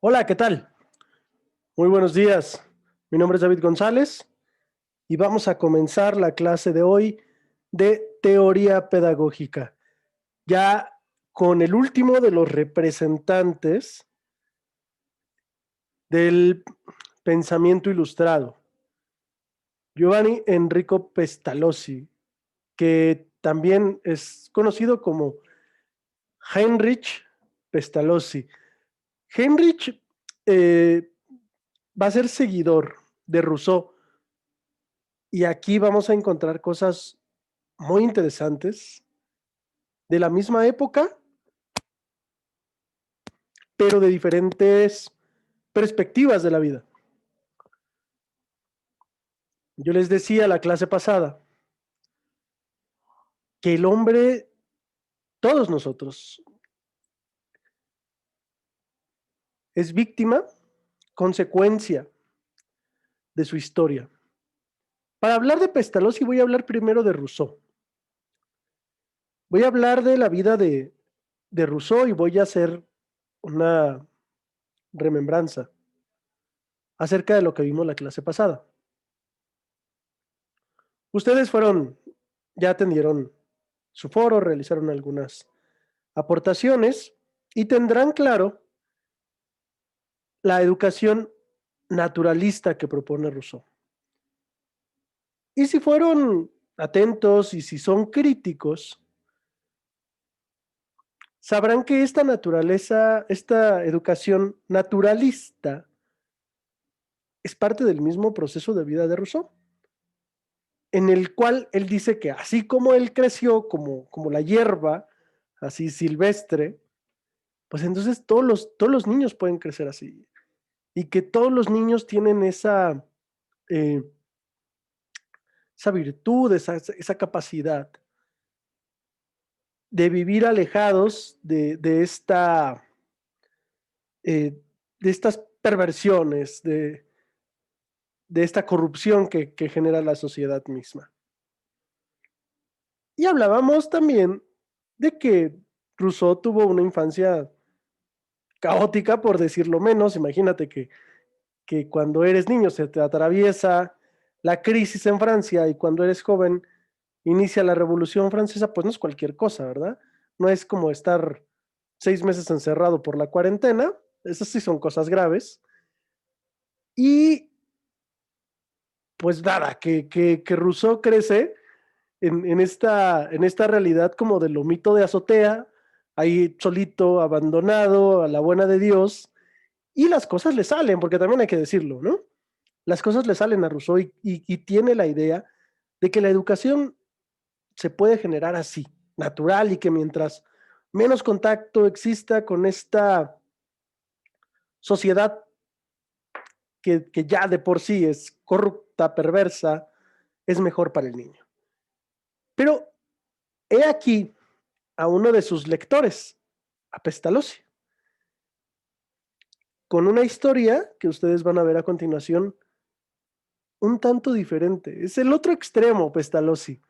Hola, ¿qué tal? Muy buenos días. Mi nombre es David González y vamos a comenzar la clase de hoy de teoría pedagógica, ya con el último de los representantes del pensamiento ilustrado, Giovanni Enrico Pestalozzi, que también es conocido como Heinrich Pestalozzi. Heinrich eh, va a ser seguidor de Rousseau. Y aquí vamos a encontrar cosas muy interesantes de la misma época, pero de diferentes perspectivas de la vida. Yo les decía la clase pasada que el hombre, todos nosotros, es víctima, consecuencia de su historia. Para hablar de Pestalozzi voy a hablar primero de Rousseau. Voy a hablar de la vida de Rousseau y voy a hacer una remembranza acerca de lo que vimos la clase pasada. Ustedes ya atendieron su foro, realizaron algunas aportaciones y tendrán claro la educación naturalista que propone Rousseau. Y si fueron atentos y si son críticos, sabrán que esta naturaleza, esta educación naturalista es parte del mismo proceso de vida de Rousseau, en el cual él dice que así como él creció como la hierba, así silvestre, pues entonces todos los niños pueden crecer así. Y que todos los niños tienen eh, esa virtud, esa capacidad de vivir alejados de estas perversiones, de esta corrupción que genera la sociedad misma. Y hablábamos también de que Rousseau tuvo una infancia caótica, por decirlo menos. Imagínate que cuando eres niño se te atraviesa la crisis en Francia y cuando eres joven inicia la Revolución Francesa, pues no es cualquier cosa, ¿verdad? No es como estar 6 meses encerrado por la cuarentena, esas sí son cosas graves. Y pues nada, que Rousseau crece en esta realidad como del lomito de azotea, ahí solito, abandonado, a la buena de Dios, y las cosas le salen, porque también hay que decirlo, ¿no? Las cosas le salen a Rousseau y tiene la idea de que la educación se puede generar así, natural, y que mientras menos contacto exista con esta sociedad que ya de por sí es corrupta, perversa, es mejor para el niño. Pero he aquí a uno de sus lectores, a Pestalozzi, con una historia que ustedes van a ver a continuación un tanto diferente. Es el otro extremo, Pestalozzi.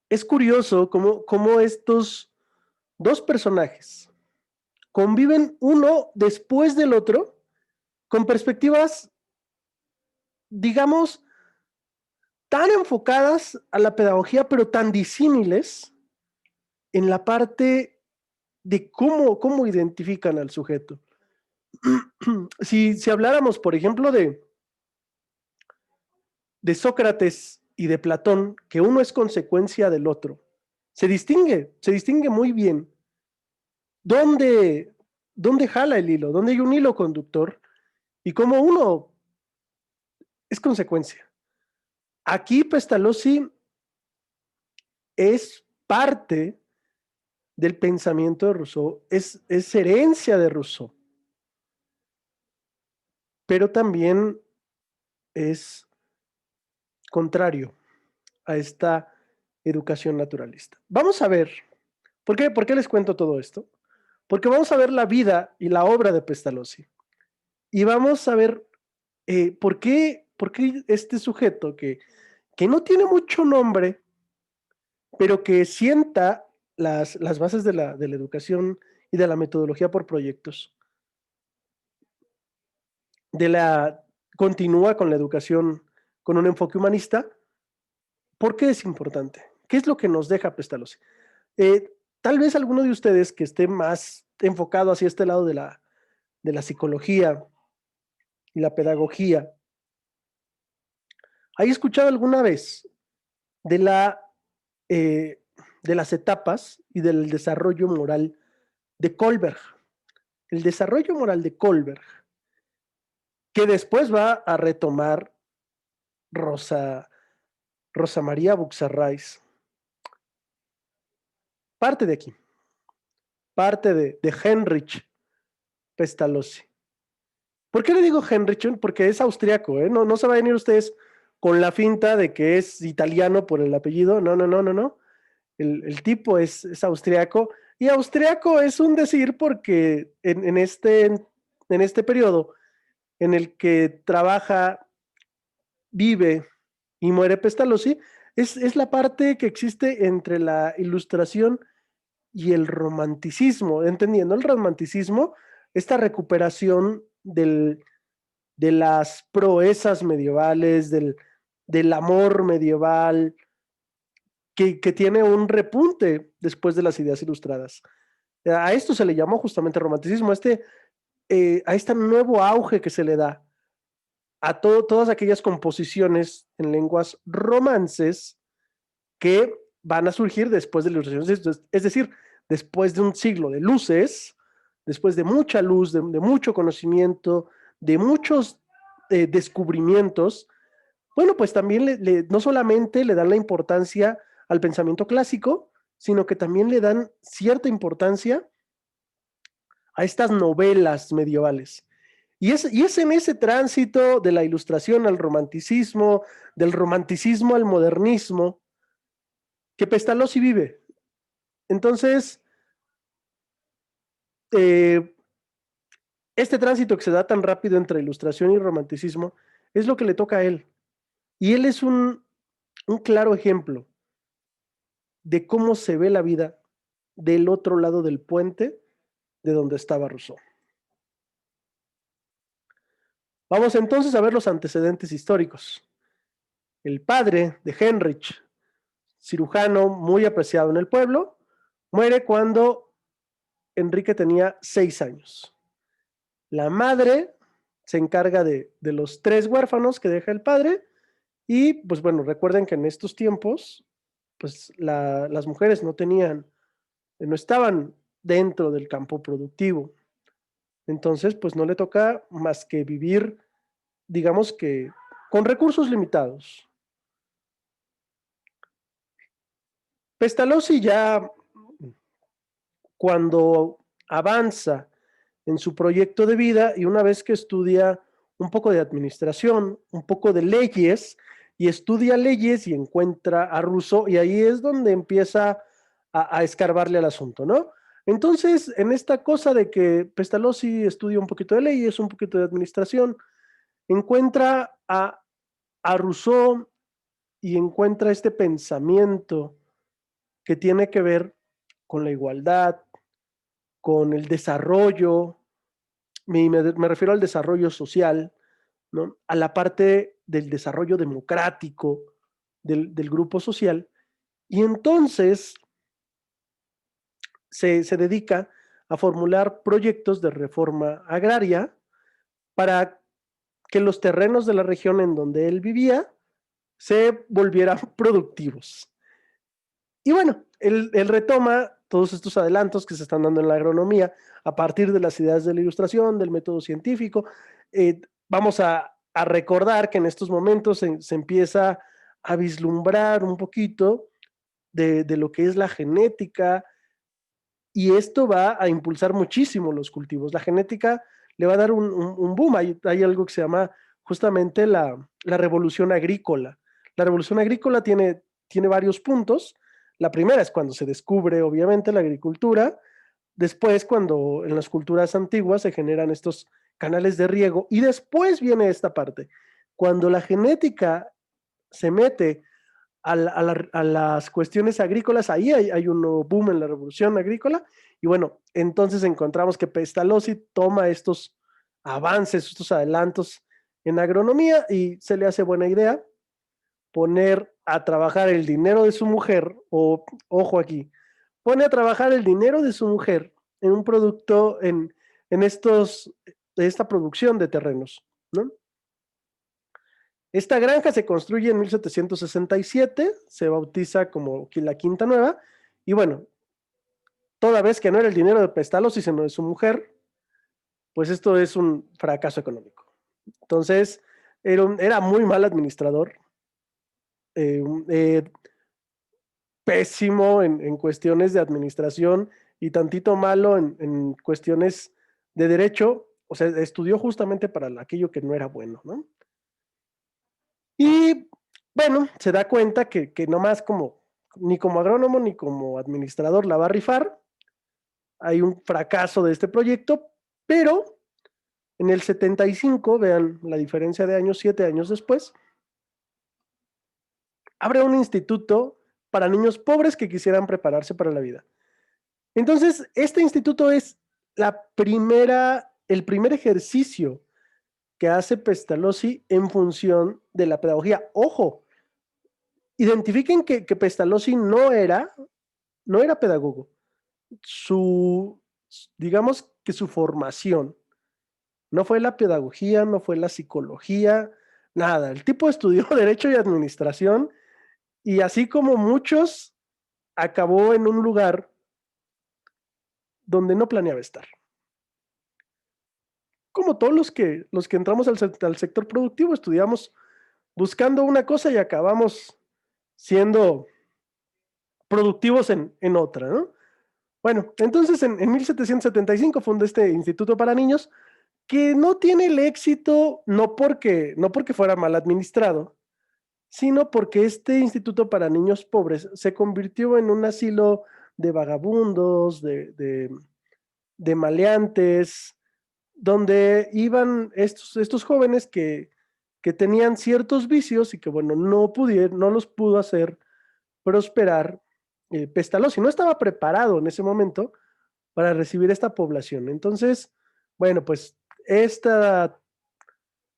Es curioso cómo estos dos personajes conviven uno después del otro con perspectivas, digamos, tan enfocadas a la pedagogía, pero tan disímiles en la parte de cómo identifican al sujeto. Si habláramos, por ejemplo, de Sócrates y de Platón, que uno es consecuencia del otro, se distingue muy bien dónde, dónde jala el hilo, dónde hay un hilo conductor y cómo uno es consecuencia. Aquí Pestalozzi es parte del pensamiento de Rousseau, es herencia de Rousseau, pero también es contrario a esta educación naturalista. Vamos a ver, ¿por qué les cuento todo esto? Porque vamos a ver la vida y la obra de Pestalozzi. Y vamos a ver por qué este sujeto que no tiene mucho nombre, pero que sienta las bases de la educación y de la metodología por proyectos, continúa con la educación con un enfoque humanista. ¿Por qué es importante? ¿Qué es lo que nos deja Pestalozzi? Tal vez alguno de ustedes que esté más enfocado hacia este lado de la psicología y la pedagogía, ¿hay escuchado alguna vez de, eh, de las etapas y del desarrollo moral de Kohlberg? El desarrollo moral de Kohlberg, que después va a retomar Rosa, Rosa María Buxarrais. Parte de aquí, parte de Heinrich Pestalozzi. ¿Por qué le digo Heinrich? Porque es austriaco, ¿eh? No, no se vayan a ir ustedes con la finta de que es italiano por el apellido. No, no, no, no, no. El tipo es austriaco. Y austriaco es un decir porque en este periodo en el que trabaja, vive y muere Pestalozzi, es la parte que existe entre la ilustración y el romanticismo, entendiendo el romanticismo, esta recuperación de las proezas medievales, del amor medieval, que tiene un repunte después de las ideas ilustradas. A esto se le llamó justamente romanticismo, a este nuevo auge que se le da a todas aquellas composiciones en lenguas romances que van a surgir después de las ilustraciones, es decir, después de un siglo de luces, después de mucha luz, de mucho conocimiento, de muchos descubrimientos. Bueno, pues también no solamente le dan la importancia al pensamiento clásico, sino que también le dan cierta importancia a estas novelas medievales. Y es en ese tránsito de la ilustración al romanticismo, del romanticismo al modernismo, que Pestalozzi vive. Entonces, eh, este tránsito que se da tan rápido entre ilustración y romanticismo es lo que le toca a él. Y él es un claro ejemplo de cómo se ve la vida del otro lado del puente de donde estaba Rousseau. Vamos entonces a ver los antecedentes históricos. El padre de Heinrich, cirujano muy apreciado en el pueblo, muere cuando Enrique tenía 6 años. La madre se encarga de los 3 huérfanos que deja el padre y pues bueno, recuerden que en estos tiempos pues las mujeres no estaban dentro del campo productivo. Entonces pues no le toca más que vivir, digamos que con recursos limitados. Pestalozzi ya cuando avanza en su proyecto de vida y una vez que estudia un poco de administración, un poco de leyes, y estudia leyes y encuentra a Rousseau, y ahí es donde empieza a escarbarle al asunto, ¿no? Entonces, en esta cosa de que Pestalozzi estudia un poquito de leyes, un poquito de administración, encuentra a Rousseau y encuentra este pensamiento que tiene que ver con la igualdad, con el desarrollo, me refiero al desarrollo social, ¿no? A la parte del desarrollo democrático del grupo social, y entonces se dedica a formular proyectos de reforma agraria para que los terrenos de la región en donde él vivía se volvieran productivos. Y bueno, él retoma todos estos adelantos que se están dando en la agronomía a partir de las ideas de la ilustración, del método científico. Vamos a recordar que en estos momentos se empieza a vislumbrar un poquito de lo que es la genética, y esto va a impulsar muchísimo los cultivos. La genética le va a dar un boom. Hay algo que se llama justamente la revolución agrícola. La revolución agrícola tiene varios puntos. La primera es cuando se descubre, obviamente, la agricultura. Después, cuando en las culturas antiguas se generan estos canales de riego. Y después viene esta parte. Cuando la genética se mete a las cuestiones agrícolas, ahí hay un nuevo boom en la revolución agrícola. Y bueno, entonces encontramos que Pestalozzi toma estos avances, estos adelantos en agronomía y se le hace buena idea poner a trabajar el dinero de su mujer, o ojo aquí, pone a trabajar el dinero de su mujer en un producto, en esta producción de terrenos, ¿no? Esta granja se construye en 1767, se bautiza como la Quinta Nueva, y bueno, toda vez que no era el dinero de Pestalozzi, sino de su mujer, pues esto es un fracaso económico. Entonces, era muy mal administrador, eh, eh, pésimo en cuestiones de administración y tantito malo en cuestiones de derecho, o sea, estudió justamente para aquello que no era bueno, ¿no? Y bueno, se da cuenta que nomás ni como agrónomo ni como administrador la va a rifar, hay un fracaso de este proyecto, pero en el 75, vean la diferencia de años, 7 años después, abre un instituto para niños pobres que quisieran prepararse para la vida. Entonces, este instituto es el primer ejercicio que hace Pestalozzi en función de la pedagogía. Ojo, identifiquen que Pestalozzi no era pedagogo. Su, digamos que su formación no fue la pedagogía, no fue la psicología, nada. El tipo estudió Derecho y Administración y así como muchos, acabó en un lugar donde no planeaba estar. Como todos los que entramos al sector productivo, estudiamos buscando una cosa y acabamos siendo productivos en otra, ¿no? Bueno, entonces en 1775 fundó este Instituto para Niños, que no tiene el éxito no porque fuera mal administrado, sino porque este Instituto para Niños Pobres se convirtió en un asilo de vagabundos, de maleantes, donde iban estos jóvenes que tenían ciertos vicios y que, bueno, no los pudo hacer prosperar. Pestalozzi no estaba preparado en ese momento para recibir esta población. Entonces, bueno, pues esta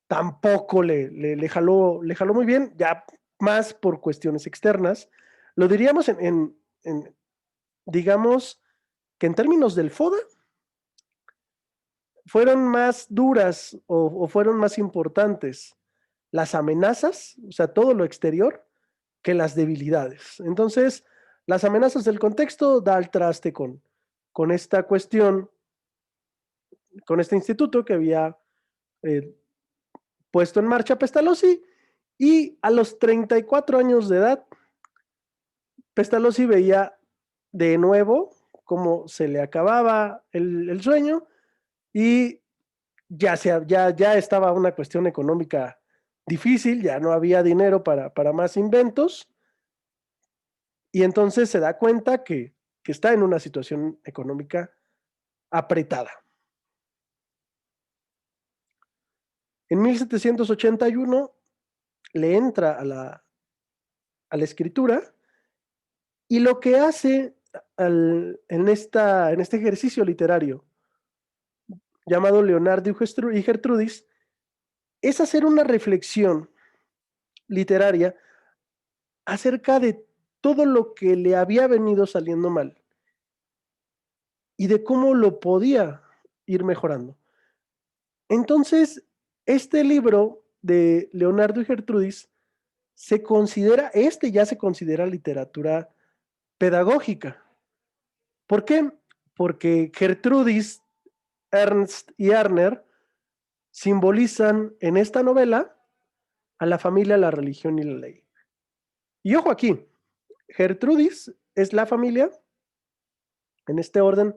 tampoco le jaló muy bien, ya más por cuestiones externas. Lo diríamos digamos que en términos del FODA, fueron más duras o fueron más importantes las amenazas, o sea, todo lo exterior, que las debilidades. Entonces, las amenazas del contexto da al traste con esta cuestión, con este instituto que había eh, puesto en marcha Pestalozzi, y a los 34 años de edad, Pestalozzi veía de nuevo cómo se le acababa el sueño y ya estaba una cuestión económica difícil, ya no había dinero para más inventos, y entonces se da cuenta que está en una situación económica apretada. En 1781 le entra a la escritura y lo que hace en este ejercicio literario llamado Leonardo y Gertrudis es hacer una reflexión literaria acerca de todo lo que le había venido saliendo mal y de cómo lo podía ir mejorando. Entonces, este libro de Leonardo y Gertrudis ya se considera literatura pedagógica. ¿Por qué? Porque Gertrudis, Ernst y Arner simbolizan en esta novela a la familia, la religión y la ley. Y ojo aquí, Gertrudis es la familia, en este orden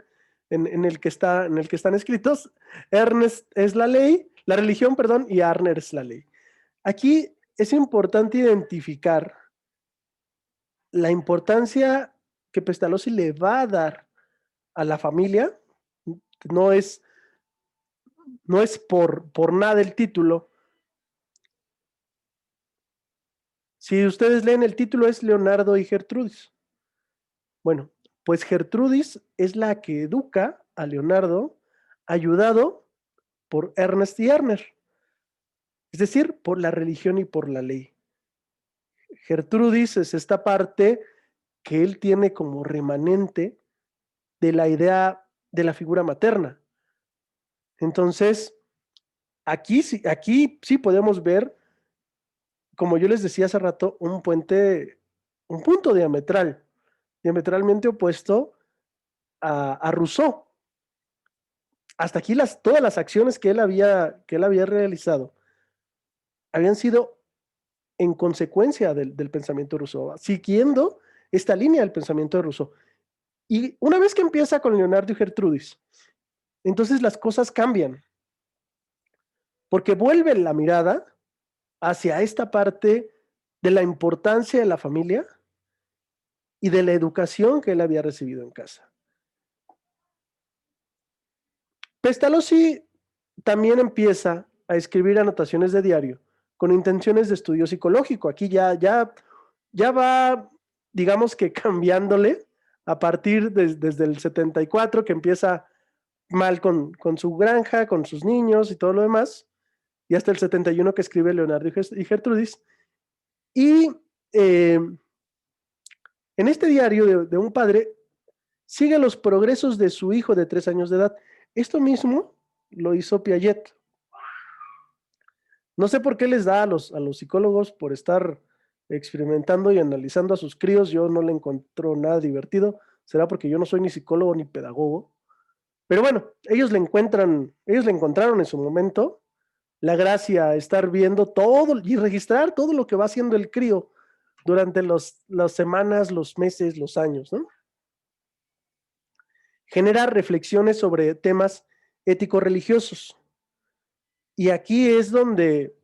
en el que están escritos. Ernest es la ley, la religión, perdón, y Arner es la ley. Aquí es importante identificar la importancia que Pestalozzi le va a dar a la familia. No es, no es por nada el título. Si ustedes leen el título, es Leonardo y Gertrudis. Bueno, pues Gertrudis es la que educa a Leonardo, ayudado por Ernest y Erner, es decir, por la religión y por la ley. Gertrudis es esta parte que él tiene como remanente de la idea de la figura materna. Entonces, aquí sí podemos ver, como yo les decía hace rato, un punto diametralmente opuesto a Rousseau. Hasta aquí todas las acciones que él había realizado habían sido en consecuencia del pensamiento de Rousseau, siguiendo esta línea del pensamiento de Rousseau. Y una vez que empieza con Leonardo y Gertrudis, entonces las cosas cambian, porque vuelve la mirada hacia esta parte de la importancia de la familia y de la educación que él había recibido en casa. Pestalozzi también empieza a escribir anotaciones de diario con intenciones de estudio psicológico. Aquí ya va, digamos que cambiándole a partir desde el 74, que empieza mal con su granja, con sus niños y todo lo demás, y hasta el 71 que escribe Leonardo y Gertrudis. Y en este diario de un padre sigue los progresos de su hijo de 3 años de edad. Esto mismo lo hizo Piaget. No sé por qué les da a los psicólogos por estar experimentando y analizando a sus críos. Yo no le encuentro nada divertido. Será porque yo no soy ni psicólogo ni pedagogo. Pero bueno, ellos le encontraron en su momento la gracia a estar viendo todo y registrar todo lo que va haciendo el crío durante las semanas, los meses, los años, ¿no? Genera reflexiones sobre temas ético-religiosos. Y aquí es donde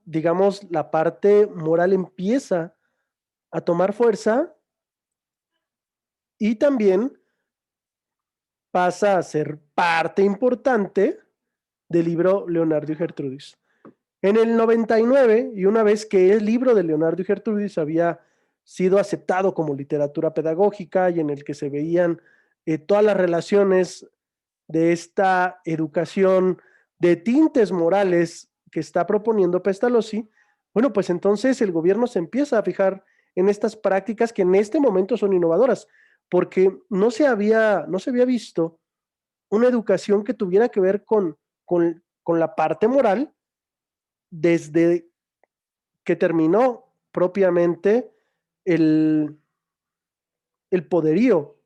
digamos, la parte moral empieza a tomar fuerza y también pasa a ser parte importante del libro Leonardo y Gertrudis. En el 99, y una vez que el libro de Leonardo y Gertrudis había sido aceptado como literatura pedagógica y en el que se veían todas las relaciones de esta educación de tintes morales que está proponiendo Pestalozzi, bueno, pues entonces el gobierno se empieza a fijar en estas prácticas que en este momento son innovadoras, porque no se había visto una educación que tuviera que ver con la parte moral desde que terminó propiamente el, el poderío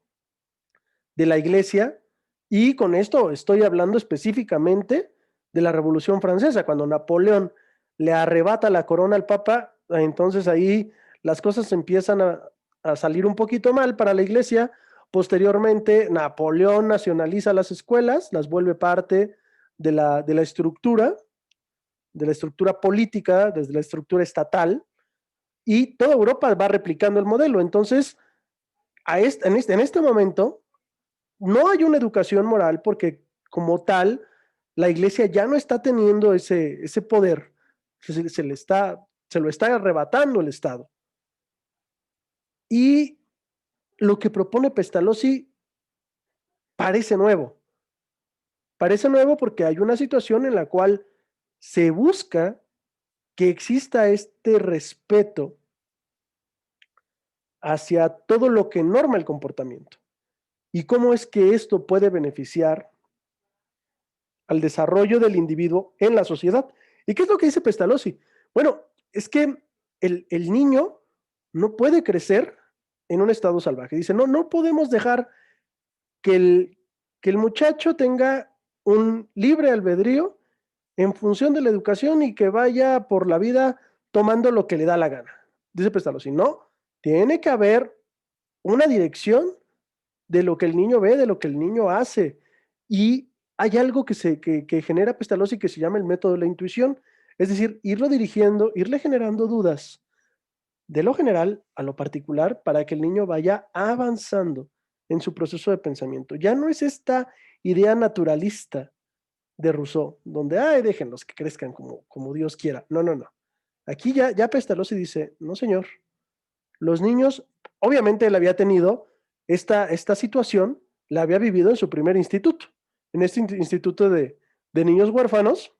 de la iglesia, y con esto estoy hablando específicamente de la Revolución Francesa, cuando Napoleón le arrebata la corona al Papa. Entonces ahí las cosas empiezan a salir un poquito mal para la iglesia. Posteriormente, Napoleón nacionaliza las escuelas, las vuelve parte de la estructura política, desde la estructura estatal, y toda Europa va replicando el modelo. Entonces, en este momento, no hay una educación moral porque como tal, la iglesia ya no está teniendo ese poder, se lo está arrebatando el Estado. Y lo que propone Pestalozzi parece nuevo porque hay una situación en la cual se busca que exista este respeto hacia todo lo que norma el comportamiento. ¿Y cómo es que esto puede beneficiar al desarrollo del individuo en la sociedad? ¿Y qué es lo que dice Pestalozzi? Bueno, es que el niño no puede crecer en un estado salvaje. Dice, no podemos dejar que el muchacho tenga un libre albedrío en función de la educación y que vaya por la vida tomando lo que le da la gana. Dice Pestalozzi, no, tiene que haber una dirección de lo que el niño ve, de lo que el niño hace. Y hay algo que genera Pestalozzi que se llama el método de la intuición, es decir, irlo dirigiendo, irle generando dudas de lo general a lo particular para que el niño vaya avanzando en su proceso de pensamiento. Ya no es esta idea naturalista de Rousseau, donde, ay, déjenlos que crezcan como Dios quiera. No, no, no. Aquí ya Pestalozzi dice, no, señor, los niños, obviamente él había tenido esta situación, la había vivido en su primer instituto, en este instituto de de niños huérfanos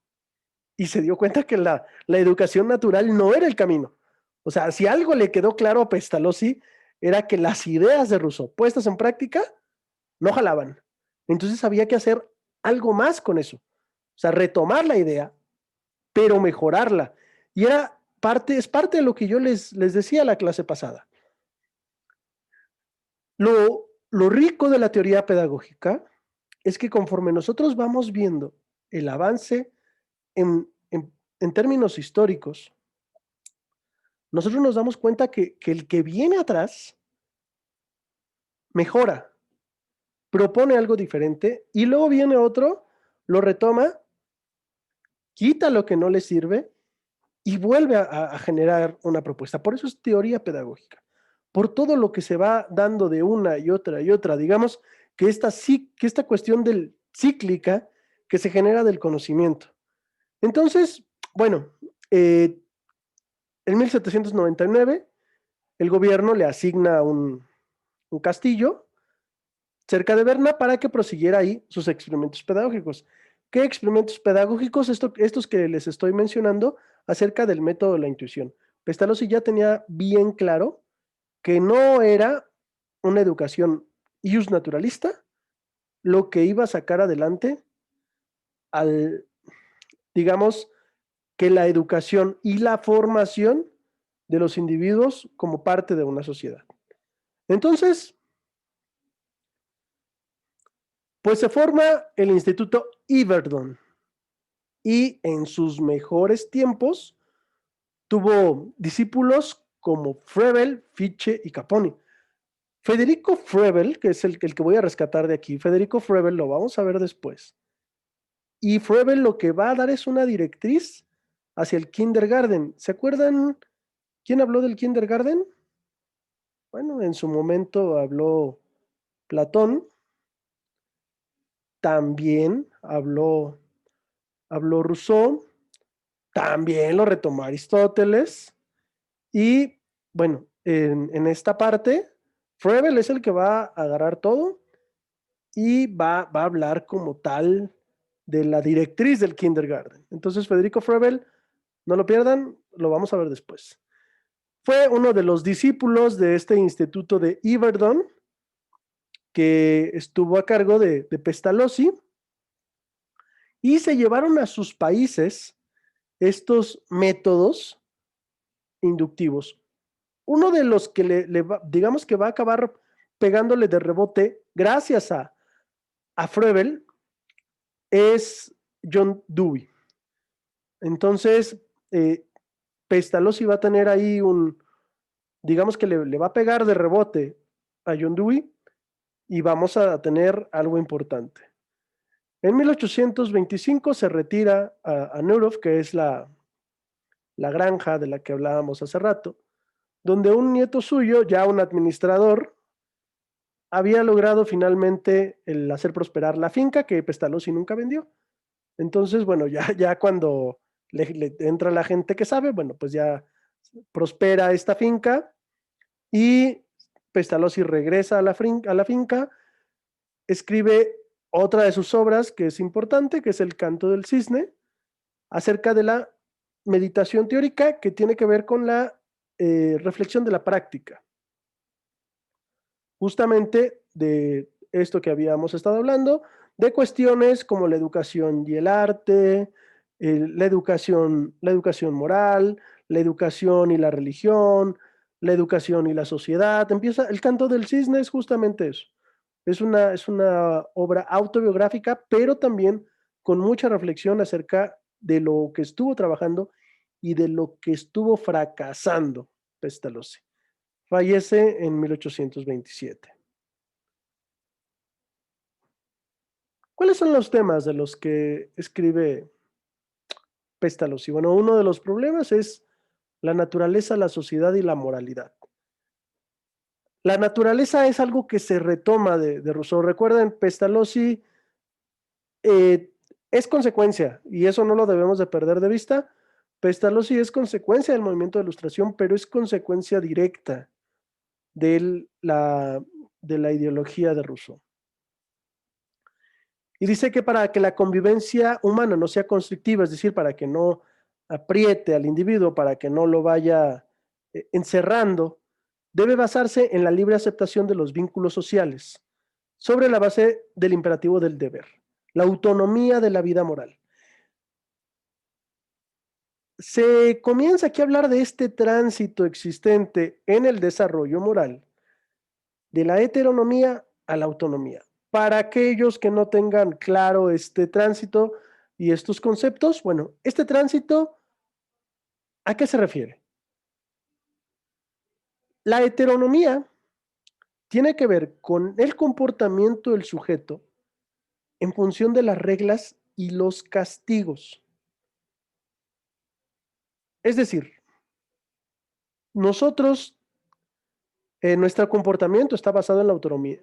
y se dio cuenta que la educación natural no era el camino. O sea, si algo le quedó claro a Pestalozzi era que las ideas de Rousseau puestas en práctica no jalaban. Entonces había que hacer algo más con eso. O sea, retomar la idea, pero mejorarla. Y es parte de lo que yo les decía a la clase pasada. Lo rico de la teoría pedagógica es que conforme nosotros vamos viendo el avance en términos históricos, nosotros nos damos cuenta que el que viene atrás mejora, propone algo diferente y luego viene otro, lo retoma, quita lo que no le sirve y vuelve a generar una propuesta. Por eso es teoría pedagógica. Por todo lo que se va dando de una y otra, digamos que esta cuestión cíclica que se genera del conocimiento. Entonces, bueno, en 1799 el gobierno le asigna un castillo cerca de Berna para que prosiguiera ahí sus experimentos pedagógicos. ¿Qué experimentos pedagógicos? Estos que les estoy mencionando acerca del método de la intuición. Pestalozzi ya tenía bien claro que no era una educación ius naturalista lo que iba a sacar adelante al, digamos, que la educación y la formación de los individuos como parte de una sociedad. Entonces, pues se forma el Instituto Yverdon y en sus mejores tiempos tuvo discípulos como Froebel, Fichte y Caponi. Federico Froebel, que es el que voy a rescatar de aquí, Federico Froebel lo vamos a ver después. Y Froebel lo que va a dar es una directriz hacia el kindergarten. ¿Se acuerdan quién habló del kindergarten? Bueno, en su momento habló Platón, también habló Rousseau, también lo retomó Aristóteles y bueno, en esta parte, Froebel es el que va a agarrar todo y va a hablar como tal de la directriz del kindergarten. Entonces, Federico Froebel, no lo pierdan, lo vamos a ver después. Fue uno de los discípulos de este instituto de Yverdon, que estuvo a cargo de Pestalozzi, y se llevaron a sus países estos métodos inductivos. Uno de los que digamos que va a acabar pegándole de rebote gracias a Froebel es John Dewey. Entonces, Pestalozzi va a tener ahí digamos que le va a pegar de rebote a John Dewey y vamos a tener algo importante. En 1825 se retira a Neurov, que es la granja de la que hablábamos hace rato, donde un nieto suyo, ya un administrador, había logrado finalmente el hacer prosperar la finca que Pestalozzi nunca vendió. Entonces, bueno, ya cuando le entra la gente que sabe, bueno, pues ya prospera esta finca y Pestalozzi regresa a la finca, escribe otra de sus obras que es importante, que es El Canto del Cisne, acerca de la meditación teórica que tiene que ver con la reflexión de la práctica. Justamente de esto que habíamos estado hablando, de cuestiones como la educación y el arte, la educación moral, la educación y la religión, la educación y la sociedad. El Canto del Cisne es justamente eso. Es una obra autobiográfica, pero también con mucha reflexión acerca de lo que estuvo trabajando y de lo que estuvo fracasando Pestalozzi. Fallece en 1827. ¿Cuáles son los temas de los que escribe Pestalozzi? Bueno, uno de los problemas es la naturaleza, la sociedad y la moralidad. La naturaleza es algo que se retoma de Rousseau. Recuerden, Pestalozzi es consecuencia, y eso no lo debemos de perder de vista. Pestalozzi es consecuencia del movimiento de ilustración, pero es consecuencia directa de la ideología de Rousseau. Y dice que para que la convivencia humana no sea constrictiva, es decir, para que no apriete al individuo, para que no lo vaya encerrando, debe basarse en la libre aceptación de los vínculos sociales, sobre la base del imperativo del deber, la autonomía de la vida moral. Se comienza aquí a hablar de este tránsito existente en el desarrollo moral, de la heteronomía a la autonomía. Para aquellos que no tengan claro este tránsito y estos conceptos, bueno, este tránsito, ¿a qué se refiere? La heteronomía tiene que ver con el comportamiento del sujeto en función de las reglas y los castigos. Es decir, nosotros, nuestro comportamiento está basado en la autonomía,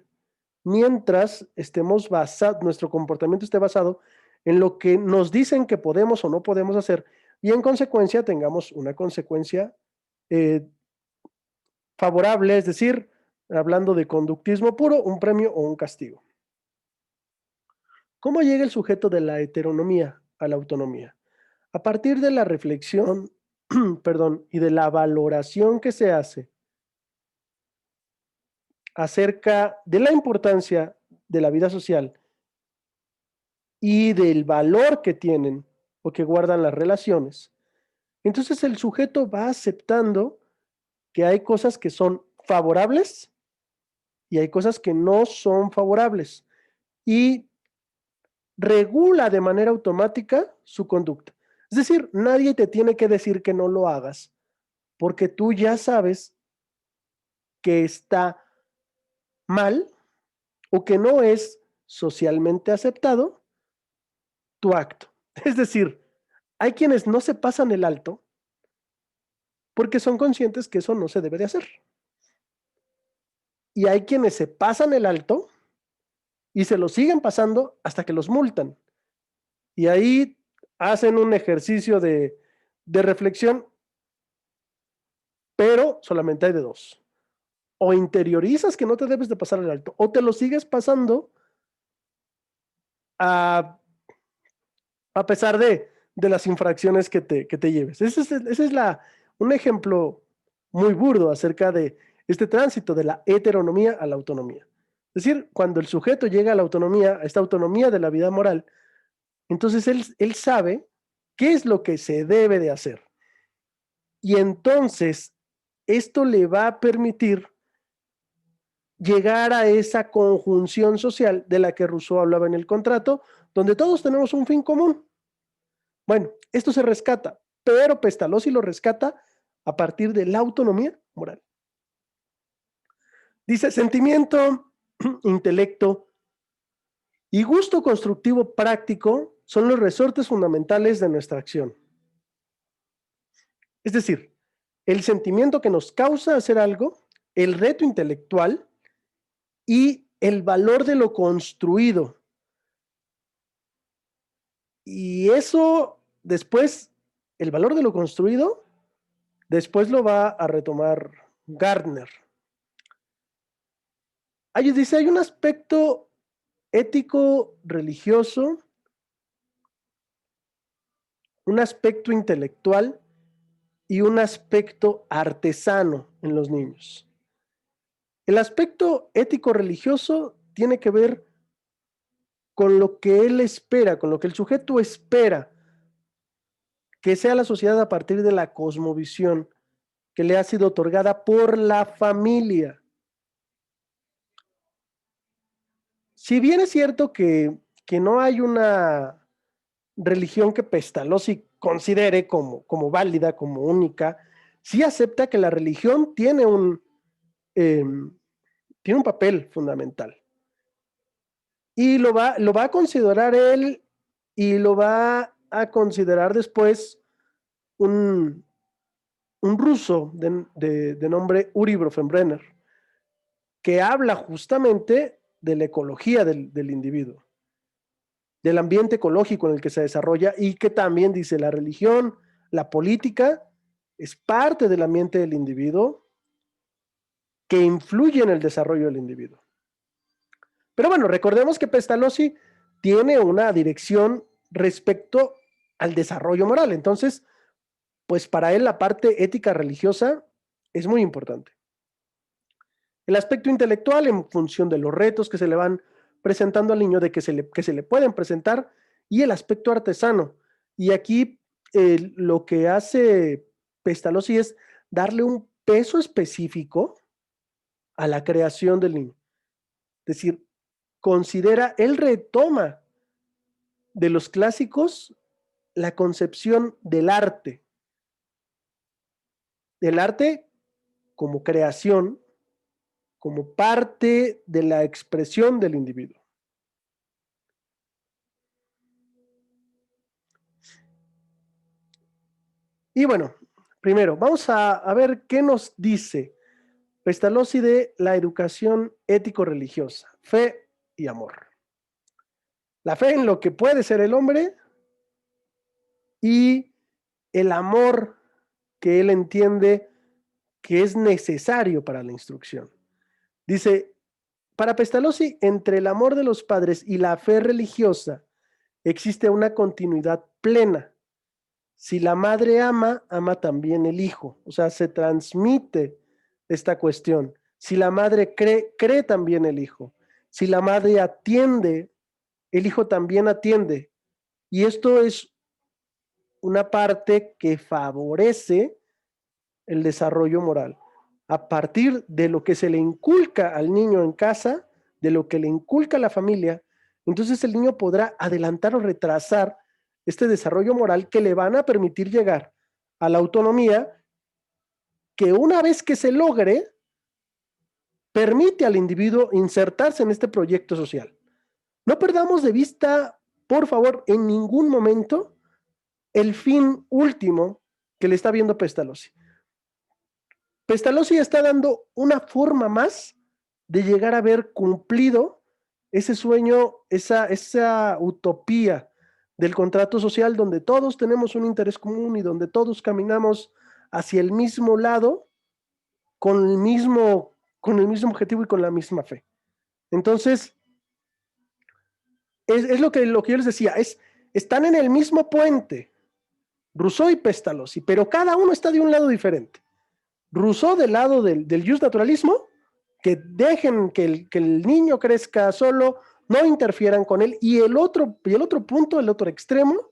mientras nuestro comportamiento esté basado en lo que nos dicen que podemos o no podemos hacer, y en consecuencia tengamos una consecuencia eh, favorable, es decir, hablando de conductismo puro, un premio o un castigo. ¿Cómo llega el sujeto de la heteronomía a la autonomía? A partir de la reflexión, perdón, y de la valoración que se hace acerca de la importancia de la vida social y del valor que tienen o que guardan las relaciones, entonces el sujeto va aceptando que hay cosas que son favorables y hay cosas que no son favorables y regula de manera automática su conducta. Es decir, nadie te tiene que decir que no lo hagas porque tú ya sabes que está mal o que no es socialmente aceptado tu acto. Es decir, hay quienes no se pasan el alto porque son conscientes que eso no se debe de hacer. Y hay quienes se pasan el alto y se lo siguen pasando hasta que los multan. Y ahí hacen un ejercicio de reflexión, pero solamente hay de dos. O interiorizas que no te debes de pasar el alto, o te lo sigues pasando a, a pesar de las infracciones que te lleves. Ese es un ejemplo muy burdo acerca de este tránsito de la heteronomía a la autonomía. Es decir, cuando el sujeto llega a la autonomía, a esta autonomía de la vida moral, entonces él sabe qué es lo que se debe de hacer. Y entonces esto le va a permitir llegar a esa conjunción social de la que Rousseau hablaba en el contrato, donde todos tenemos un fin común. Bueno, esto se rescata, pero Pestalozzi lo rescata a partir de la autonomía moral. Dice, sentimiento, intelecto y gusto constructivo práctico son los resortes fundamentales de nuestra acción. Es decir, el sentimiento que nos causa hacer algo, el reto intelectual y el valor de lo construido. Y eso después, el valor de lo construido, después lo va a retomar Gardner. Ahí dice, hay un aspecto ético, religioso, un aspecto intelectual y un aspecto artesano en los niños. El aspecto ético-religioso tiene que ver con lo que él espera, con lo que el sujeto espera que sea la sociedad a partir de la cosmovisión que le ha sido otorgada por la familia. Si bien es cierto que no hay una religión que Pestalozzi considere como válida, como única, sí acepta que la religión eh, tiene un papel fundamental. Y lo va a considerar él y lo va a considerar después un ruso de nombre Uri Bronfenbrenner, que habla justamente de la ecología del individuo, del ambiente ecológico en el que se desarrolla y que también dice la religión, la política, es parte del ambiente del individuo que influye en el desarrollo del individuo. Pero bueno, recordemos que Pestalozzi tiene una dirección respecto al desarrollo moral. Entonces, pues para él la parte ética religiosa es muy importante. El aspecto intelectual en función de los retos que se le van presentando al niño, de que se le pueden presentar, y el aspecto artesano. Y aquí lo que hace Pestalozzi es darle un peso específico a la creación del niño. Es decir, él retoma de los clásicos la concepción del arte como creación, como parte de la expresión del individuo. Y bueno, primero, vamos a ver qué nos dice Pestalozzi de la educación ético-religiosa, fe y amor. La fe en lo que puede ser el hombre y el amor que él entiende que es necesario para la instrucción. Dice, para Pestalozzi, entre el amor de los padres y la fe religiosa existe una continuidad plena. Si la madre ama, ama también el hijo. O sea, se transmite esta cuestión. Si la madre cree, cree también el hijo. Si la madre atiende, el hijo también atiende. Y esto es una parte que favorece el desarrollo moral. A partir de lo que se le inculca al niño en casa, de lo que le inculca a la familia, entonces el niño podrá adelantar o retrasar este desarrollo moral que le van a permitir llegar a la autonomía que una vez que se logre, permite al individuo insertarse en este proyecto social. No perdamos de vista, por favor, en ningún momento el fin último que le está viendo Pestalozzi. Pestalozzi está dando una forma más de llegar a ver cumplido ese sueño, esa utopía del contrato social donde todos tenemos un interés común y donde todos caminamos hacia el mismo lado con el mismo objetivo y con la misma fe. Entonces, es lo que yo les decía, están en el mismo puente, Rousseau y Pestalozzi, pero cada uno está de un lado diferente. Rousseau del lado del justnaturalismo, que dejen que el niño crezca solo, no interfieran con él, y el otro punto, el otro extremo,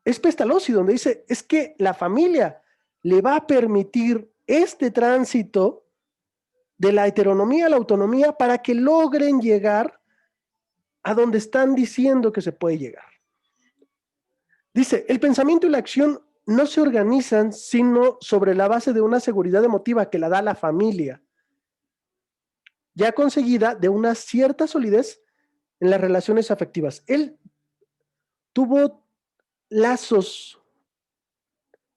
es Pestalozzi, donde dice, es que la familia le va a permitir este tránsito de la heteronomía a la autonomía para que logren llegar a donde están diciendo que se puede llegar. Dice, el pensamiento y la acción no se organizan sino sobre la base de una seguridad emotiva que la da la familia, ya conseguida de una cierta solidez en las relaciones afectivas. Él tuvo lazos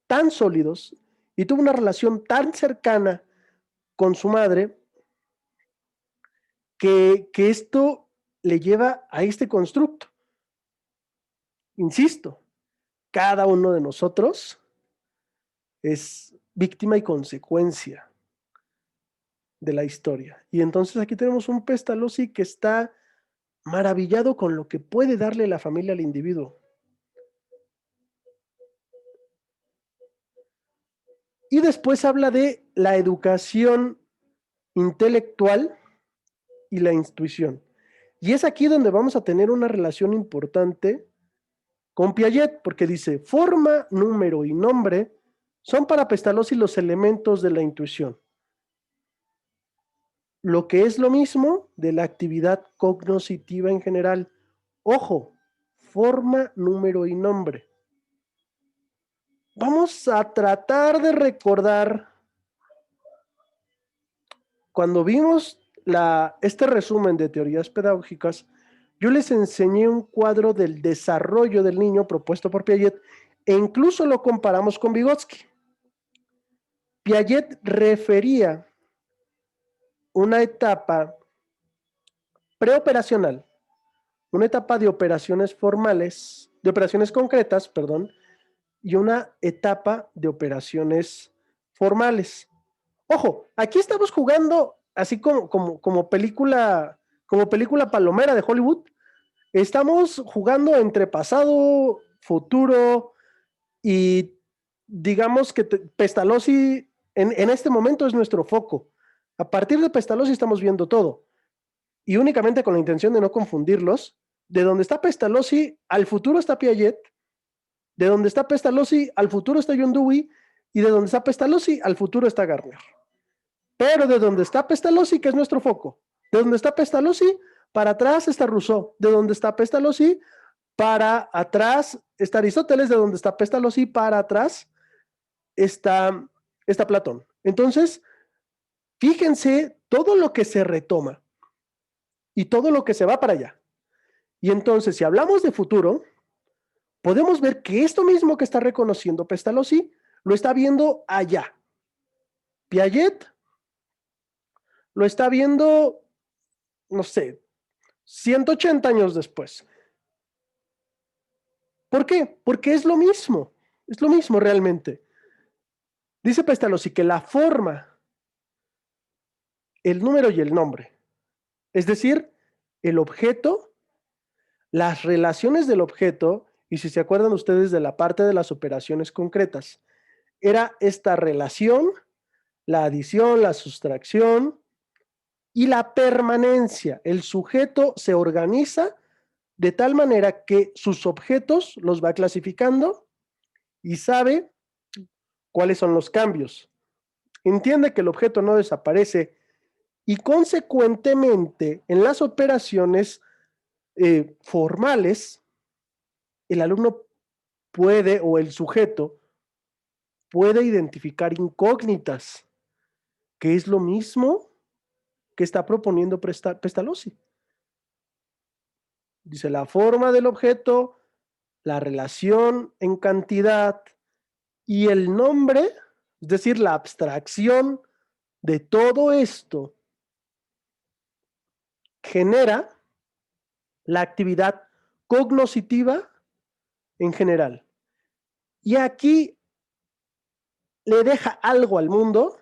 tan sólidos y tuvo una relación tan cercana con su madre que esto le lleva a este constructo. Insisto, cada uno de nosotros es víctima y consecuencia de la historia. Y entonces aquí tenemos un Pestalozzi que está maravillado con lo que puede darle la familia al individuo. Y después habla de la educación intelectual y la intuición. Y es aquí donde vamos a tener una relación importante con Piaget, porque dice, forma, número y nombre son para Pestalozzi los elementos de la intuición. Lo que es lo mismo de la actividad cognoscitiva en general. Ojo, forma, número y nombre. Vamos a tratar de recordar cuando vimos este resumen de teorías pedagógicas, yo les enseñé un cuadro del desarrollo del niño propuesto por Piaget e incluso lo comparamos con Vygotsky. Piaget refería una etapa preoperacional, una etapa de operaciones formales, de operaciones concretas, perdón, y una etapa de operaciones formales. Ojo, aquí estamos jugando así como película palomera de Hollywood. Estamos jugando entre pasado, futuro y digamos que Pestalozzi en este momento es nuestro foco. A partir de Pestalozzi estamos viendo todo y únicamente con la intención de no confundirlos. De donde está Pestalozzi, al futuro está Piaget, de donde está Pestalozzi, al futuro está John Dewey, y de donde está Pestalozzi, al futuro está Gardner. Pero de donde está Pestalozzi, que es nuestro foco, de donde está Pestalozzi, para atrás está Rousseau, de donde está Pestalozzi, para atrás está Aristóteles, de donde está Pestalozzi, para atrás está Platón. Entonces, fíjense todo lo que se retoma y todo lo que se va para allá. Y entonces, si hablamos de futuro, podemos ver que esto mismo que está reconociendo Pestalozzi lo está viendo allá. Piaget lo está viendo, no sé, 180 años después. ¿Por qué? Porque es lo mismo realmente. Dice Pestalozzi que la forma, el número y el nombre, es decir, el objeto, las relaciones del objeto, y si se acuerdan ustedes de la parte de las operaciones concretas, era esta relación, la adición, la sustracción y la permanencia. El sujeto se organiza de tal manera que sus objetos los va clasificando y sabe cuáles son los cambios. Entiende que el objeto no desaparece y consecuentemente en las operaciones formales, el alumno puede o el sujeto puede identificar incógnitas, que es lo mismo que está proponiendo Pestalozzi. Dice la forma del objeto, la relación en cantidad y el nombre, es decir, la abstracción de todo esto genera la actividad cognoscitiva en general. Y aquí le deja algo al mundo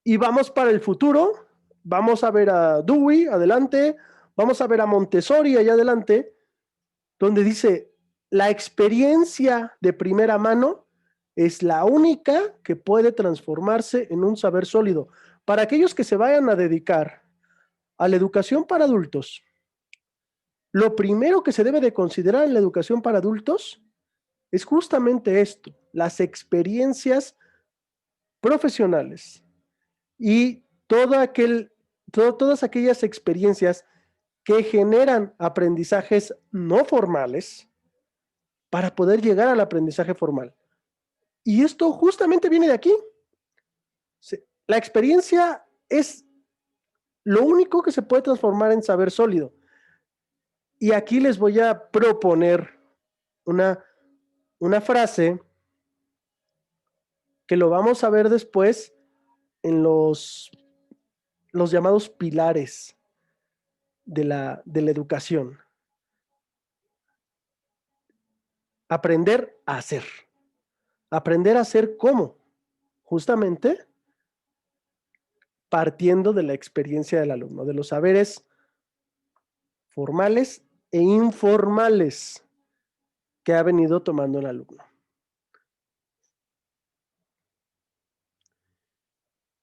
y vamos para el futuro. Vamos a ver a Dewey adelante, vamos a ver a Montessori allá adelante, donde dice, la experiencia de primera mano es la única que puede transformarse en un saber sólido. Para aquellos que se vayan a dedicar a la educación para adultos, lo primero que se debe de considerar en la educación para adultos es justamente esto, las experiencias profesionales y todas aquellas experiencias que generan aprendizajes no formales para poder llegar al aprendizaje formal. Y esto justamente viene de aquí. La experiencia es lo único que se puede transformar en saber sólido. Y aquí les voy a proponer una frase que lo vamos a ver después en los llamados pilares de la educación. Aprender a hacer. Aprender a hacer cómo, justamente partiendo de la experiencia del alumno, de los saberes formales e informales que ha venido tomando el alumno.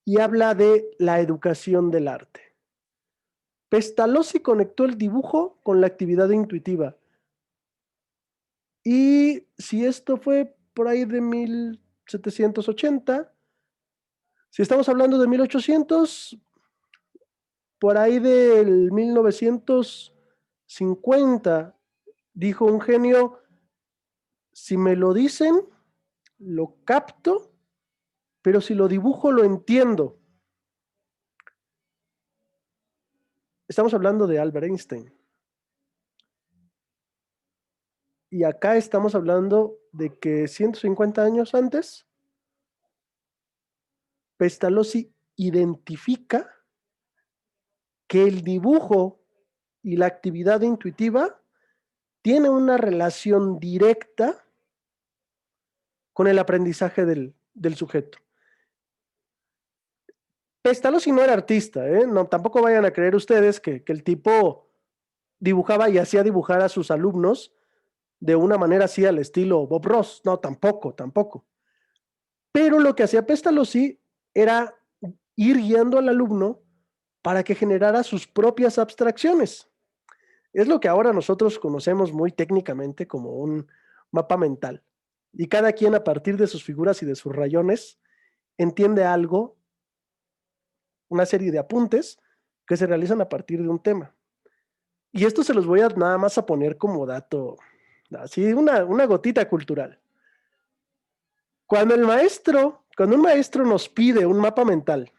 Y habla de la educación del arte. Pestalozzi conectó el dibujo con la actividad intuitiva. Y si esto fue por ahí de 1780, si estamos hablando de 1800, por ahí del 1950, dijo un genio, si me lo dicen, lo capto, pero si lo dibujo, lo entiendo. Estamos hablando de Albert Einstein. Y acá estamos hablando de que 150 años antes, Pestalozzi identifica que el dibujo y la actividad intuitiva tiene una relación directa con el aprendizaje del sujeto. Pestalozzi no era artista, ¿eh? No, tampoco vayan a creer ustedes que el tipo dibujaba y hacía dibujar a sus alumnos de una manera así al estilo Bob Ross. No, tampoco, tampoco. Pero lo que hacía Pestalozzi era ir guiando al alumno para que generara sus propias abstracciones. Es lo que ahora nosotros conocemos muy técnicamente como un mapa mental. Y cada quien a partir de sus figuras y de sus rayones entiende algo, una serie de apuntes que se realizan a partir de un tema. Y esto se los voy a nada más a poner como dato, así una gotita cultural. Cuando un maestro nos pide un mapa mental,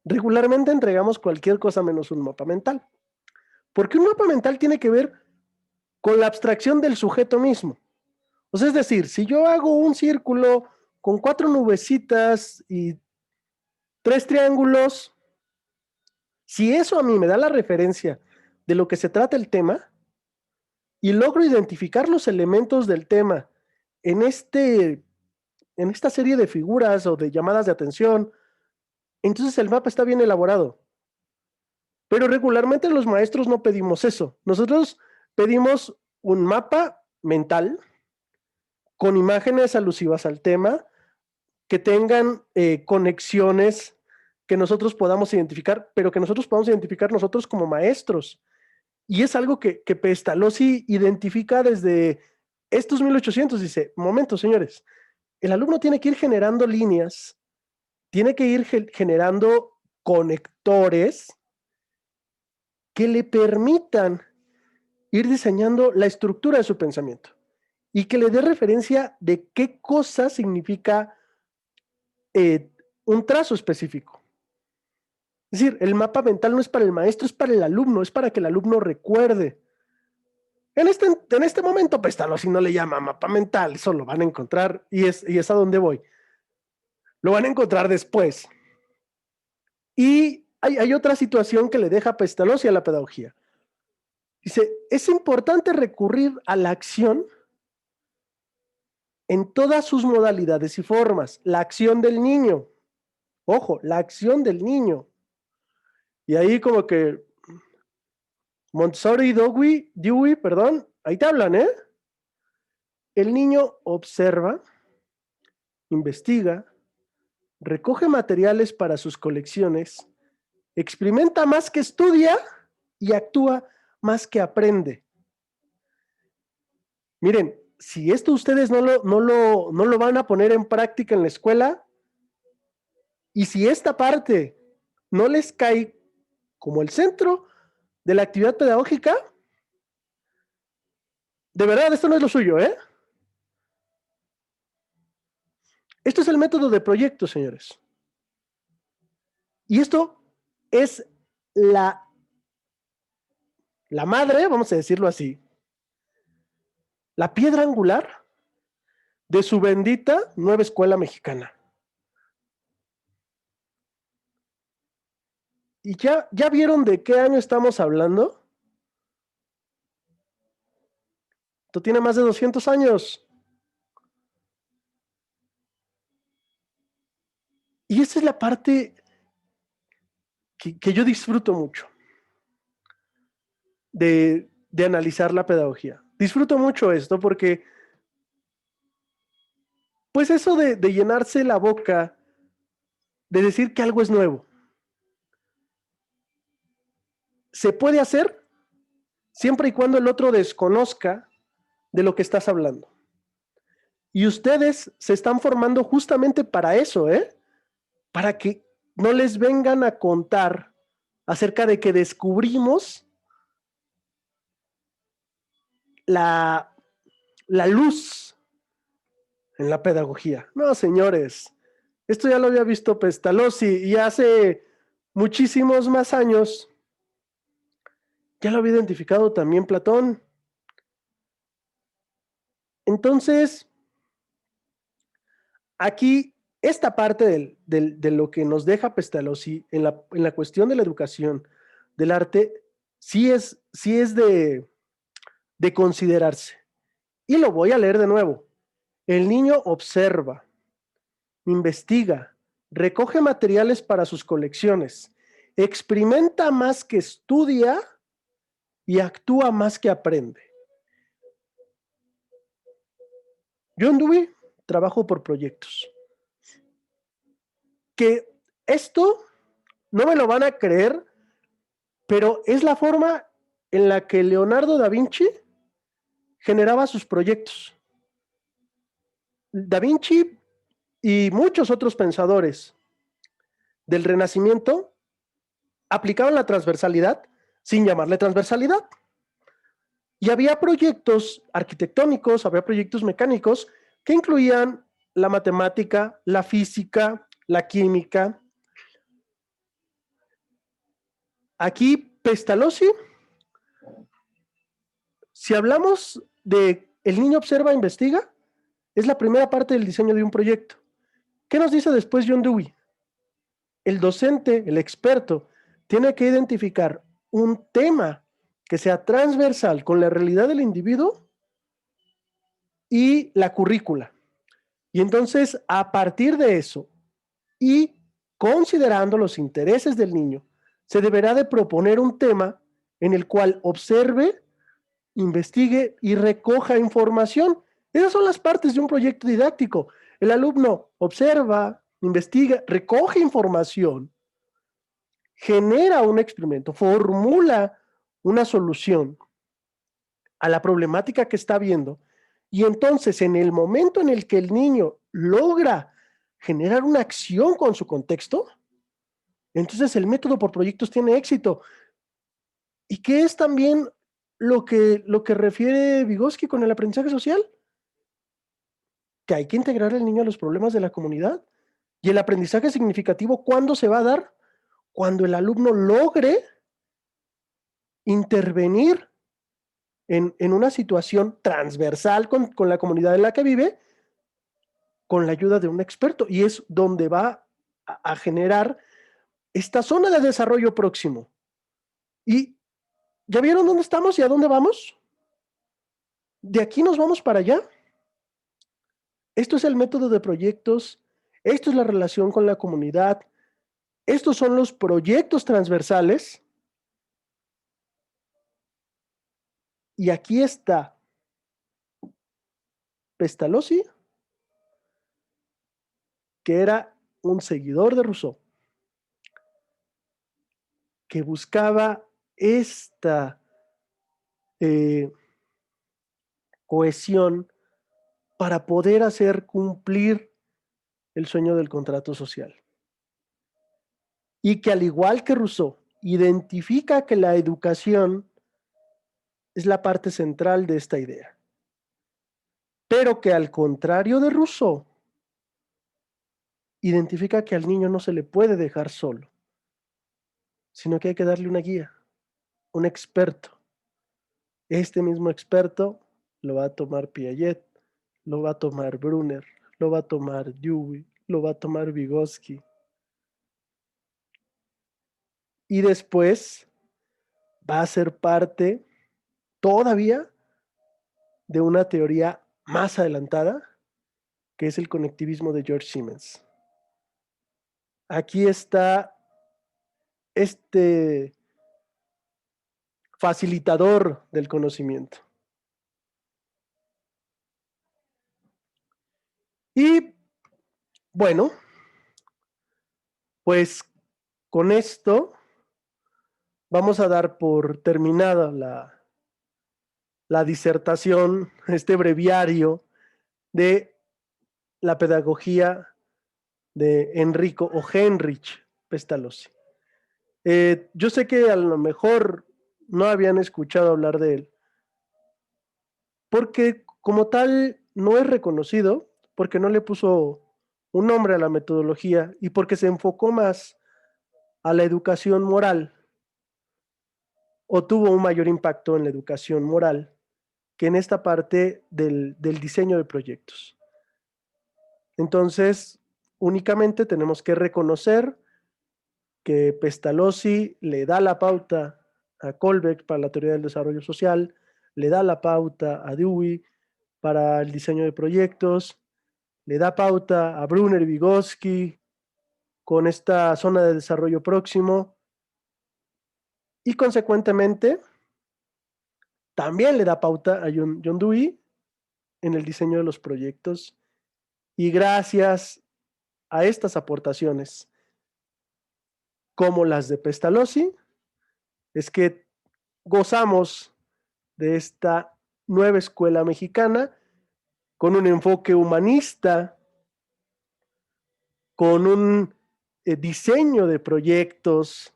regularmente entregamos cualquier cosa menos un mapa mental. Porque un mapa mental tiene que ver con la abstracción del sujeto mismo. O sea, es decir, si yo hago un círculo con 4 nubecitas y 3 triángulos, si eso a mí me da la referencia de lo que se trata el tema y logro identificar los elementos del tema en esta serie de figuras o de llamadas de atención, entonces el mapa está bien elaborado. Pero regularmente los maestros no pedimos eso. Nosotros pedimos un mapa mental con imágenes alusivas al tema, que tengan conexiones que nosotros podamos identificar, pero que nosotros podamos identificar nosotros como maestros. Y es algo que Pestalozzi identifica desde estos 1800. Dice, momento, señores, el alumno tiene que ir generando líneas, tiene que ir generando conectores que le permitan ir diseñando la estructura de su pensamiento y que le dé referencia de qué cosa significa un trazo específico. Es decir, el mapa mental no es para el maestro, es para el alumno, es para que el alumno recuerde. En este momento, Pestalozzi no le llama mapa mental, eso lo van a encontrar y es a donde voy. Lo van a encontrar después. Y hay otra situación que le deja Pestalozzi a la pedagogía. Dice, es importante recurrir a la acción en todas sus modalidades y formas. La acción del niño. Ojo, la acción del niño. Y ahí como que Montessori y Dewey, perdón, ahí te hablan, ¿eh? El niño observa, investiga, recoge materiales para sus colecciones, experimenta más que estudia y actúa más que aprende. Miren, si esto ustedes no lo van a poner en práctica en la escuela, y si esta parte no les cae como el centro de la actividad pedagógica, de verdad, esto no es lo suyo, ¿eh? Esto es el método de proyecto, señores. Y esto es la madre, vamos a decirlo así, la piedra angular de su bendita nueva escuela mexicana. ¿Y ya vieron de qué año estamos hablando? Esto tiene más de 200 años. Y esa es la parte que yo disfruto mucho de analizar la pedagogía. Disfruto mucho esto porque, pues eso de llenarse la boca, de decir que algo es nuevo, se puede hacer siempre y cuando el otro desconozca de lo que estás hablando. Y ustedes se están formando justamente para eso, ¿eh? Para que no les vengan a contar acerca de que descubrimos la luz en la pedagogía. No, señores, esto ya lo había visto Pestalozzi y hace muchísimos más años ya lo había identificado también Platón. Entonces, aquí esta parte de lo que nos deja Pestalozzi en la cuestión de la educación, del arte, sí es de considerarse. Y lo voy a leer de nuevo. El niño observa, investiga, recoge materiales para sus colecciones, experimenta más que estudia y actúa más que aprende. John Dewey trabajó por proyectos. Que esto no me lo van a creer, pero es la forma en la que Leonardo da Vinci generaba sus proyectos. Da Vinci y muchos otros pensadores del Renacimiento aplicaban la transversalidad sin llamarle transversalidad. Y había proyectos arquitectónicos, había proyectos mecánicos que incluían la matemática, la física, la química. Aquí Pestalozzi, si hablamos de el niño observa e investiga, es la primera parte del diseño de un proyecto. ¿Qué nos dice después John Dewey? El docente, el experto, tiene que identificar un tema que sea transversal con la realidad del individuo y la currícula. Y entonces, a partir de eso, y considerando los intereses del niño, se deberá de proponer un tema en el cual observe, investigue y recoja información. Esas son las partes de un proyecto didáctico. El alumno observa, investiga, recoge información, genera un experimento, formula una solución a la problemática que está viendo, y entonces en el momento en el que el niño logra generar una acción con su contexto, entonces el método por proyectos tiene éxito. ¿Y qué es también lo que refiere Vygotsky con el aprendizaje social? Que hay que integrar al niño a los problemas de la comunidad. Y el aprendizaje significativo, ¿cuándo se va a dar? Cuando el alumno logre intervenir en una situación transversal con la comunidad en la que vive, con la ayuda de un experto. Y es donde va a generar esta zona de desarrollo próximo. ¿Y ya vieron dónde estamos y a dónde vamos? De aquí nos vamos para allá. Esto es el método de proyectos, esto es la relación con la comunidad, estos son los proyectos transversales. Y aquí está Pestalozzi, que era un seguidor de Rousseau, que buscaba esta cohesión para poder hacer cumplir el sueño del contrato social. Y que al igual que Rousseau, identifica que la educación es la parte central de esta idea. Pero que al contrario de Rousseau, identifica que al niño no se le puede dejar solo, sino que hay que darle una guía, un experto. Este mismo experto lo va a tomar Piaget, lo va a tomar Brunner, lo va a tomar Dewey, lo va a tomar Vygotsky. Y después va a ser parte todavía de una teoría más adelantada, que es el conectivismo de George Siemens. Aquí está este facilitador del conocimiento. Y bueno, pues con esto vamos a dar por terminada la disertación, este breviario de la pedagogía de Enrico o Heinrich Pestalozzi. Yo sé que a lo mejor no habían escuchado hablar de él, porque como tal no es reconocido, porque no le puso un nombre a la metodología y porque se enfocó más a la educación moral, o tuvo un mayor impacto en la educación moral que en esta parte del diseño de proyectos. Entonces, únicamente tenemos que reconocer que Pestalozzi le da la pauta a Kolbeck para la teoría del desarrollo social, le da la pauta a Dewey para el diseño de proyectos, le da pauta a Brunner y Vygotsky con esta zona de desarrollo próximo, y consecuentemente también le da pauta a John Dewey en el diseño de los proyectos. Y gracias a estas aportaciones, como las de Pestalozzi, es que gozamos de esta nueva escuela mexicana con un enfoque humanista, con un diseño de proyectos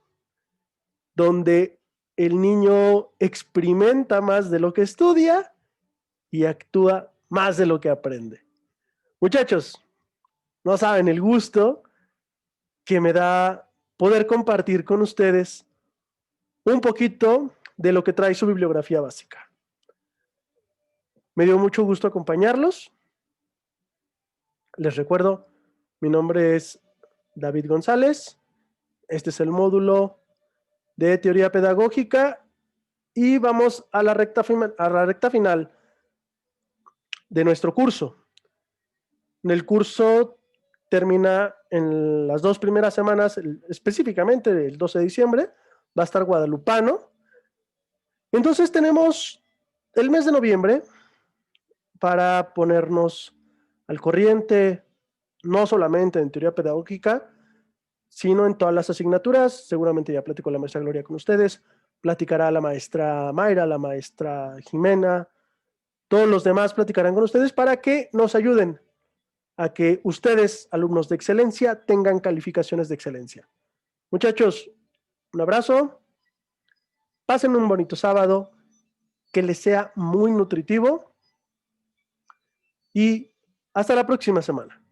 donde el niño experimenta más de lo que estudia y actúa más de lo que aprende. Muchachos, no saben el gusto que me da poder compartir con ustedes un poquito de lo que trae su bibliografía básica. Me dio mucho gusto acompañarlos. Les recuerdo, mi nombre es David González. Este es el módulo de teoría pedagógica y vamos a la recta final de nuestro curso. El curso termina en las 2 primeras semanas, específicamente el 12 de diciembre, va a estar guadalupano. Entonces tenemos el mes de noviembre para ponernos al corriente, no solamente en teoría pedagógica, sino en todas las asignaturas. Seguramente ya platicó la maestra Gloria con ustedes, platicará la maestra Mayra, la maestra Jimena, todos los demás platicarán con ustedes para que nos ayuden a que ustedes, alumnos de excelencia, tengan calificaciones de excelencia. Muchachos, un abrazo, pasen un bonito sábado, que les sea muy nutritivo y hasta la próxima semana.